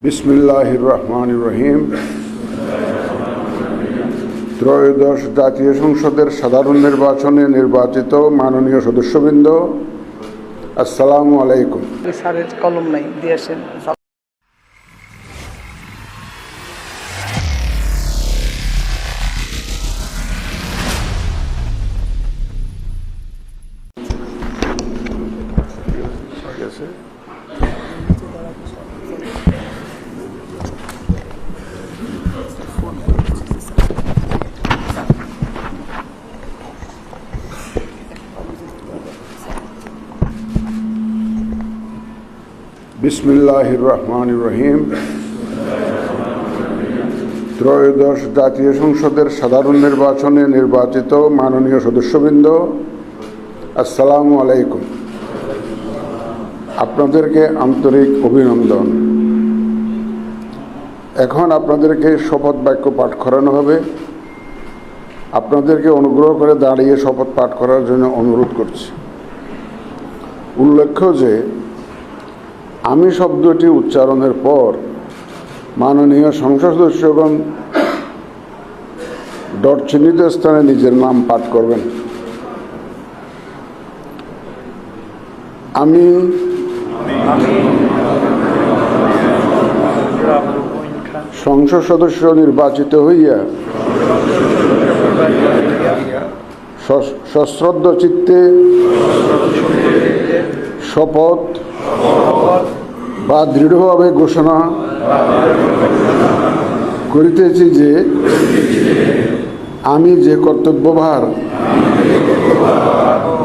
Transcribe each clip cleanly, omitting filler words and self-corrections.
বিসমিল্লাহির রহমানির রহিম। ত্রয়োদশ জাতীয় সংসদের সাধারণ নির্বাচনে নির্বাচিত মাননীয় সদস্যবৃন্দ, আসসালামু আলাইকুম। স্যারের কলম নাই দিয়েছেন। বিসমিল্লাহির রহমানির রহিম। ত্রয়োদশ জাতীয় সংসদের সাধারণ নির্বাচনে নির্বাচিত মাননীয় সদস্যবৃন্দ, আসসালামু আলাইকুম। আপনাদেরকে আন্তরিক অভিনন্দন। এখন আপনাদেরকে শপথ বাক্য পাঠ করানো হবে। আপনাদেরকে অনুগ্রহ করে দাঁড়িয়ে শপথ পাঠ করার জন্য অনুরোধ করছি। উল্লেখ্য যে আমি শব্দটি উচ্চারণের পর মাননীয় সংসদ সদস্যগণ ডট চিহ্নিত স্থানে নিজের নাম পাঠ করবেন। আমি সংসদ সদস্য নির্বাচিত হইয়া সশ্রদ্ধ চিত্তে শপথ বা দৃঢ়ভাবে ঘোষণা করিতেছি যে আমি যে কর্তব্যভার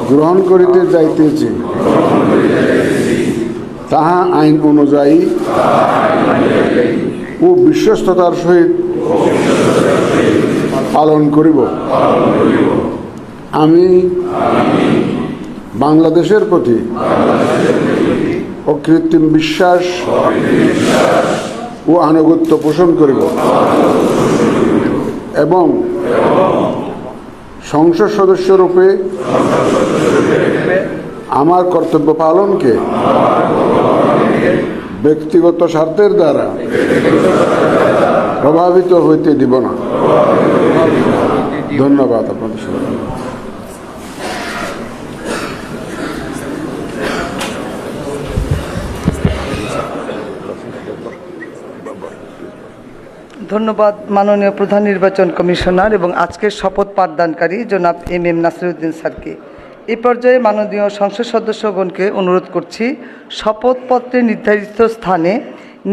গ্রহণ করিতে যাইতেছি তাহা আইন অনুযায়ী ও বিশ্বস্ততার সহিত পালন করিব। আমি বাংলাদেশের প্রতি অকৃত্রিম বিশ্বাস ও আনুগত্য পোষণ করিব এবং সংসদ সদস্যরূপে আমার কর্তব্য পালনকে ব্যক্তিগত স্বার্থের দ্বারা প্রভাবিত হইতে দিব না। ধন্যবাদ আপনাদের সবাই। ধন্যবাদ মাননীয় প্রধান নির্বাচন কমিশনার এবং আজকের শপথ পাঠদানকারী জনাব এম নাসিরউদ্দিন স্যারকে। এই পর্যায়ে মাননীয় সংসদ সদস্যগণকে অনুরোধ করছি শপথপত্রে নির্ধারিত স্থানে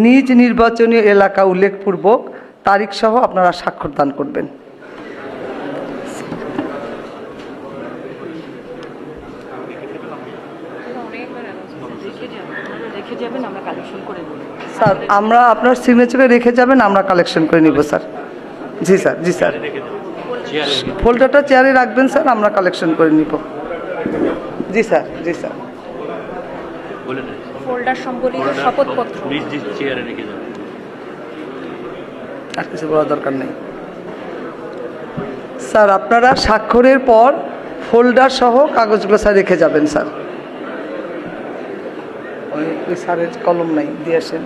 নিজ নির্বাচনী এলাকা উল্লেখপূর্বক তারিখসহ আপনারা স্বাক্ষর দান করবেন। স্যার আমরা আপনার সিগনেচারে রেখে যাবেন, আমরা কালেকশন করে নিব স্যার। জি স্যার, জি স্যার। ফোল্ডারটা চেয়ারে রাখবেন স্যার, আমরা কালেকশন করে নিব। জি স্যার, জি স্যার। ফোল্ডার সম্বলিত শপথপত্র নিজ চেয়ারে রেখে যাবেন। আর কিছু বলার দরকার নেই স্যার। আপনারা স্বাক্ষরের পর ফোল্ডার সহ কাগজগুলো স্যার রেখে যাবেন স্যার। ওই স্যারের কলম নাই দিয়েছেন।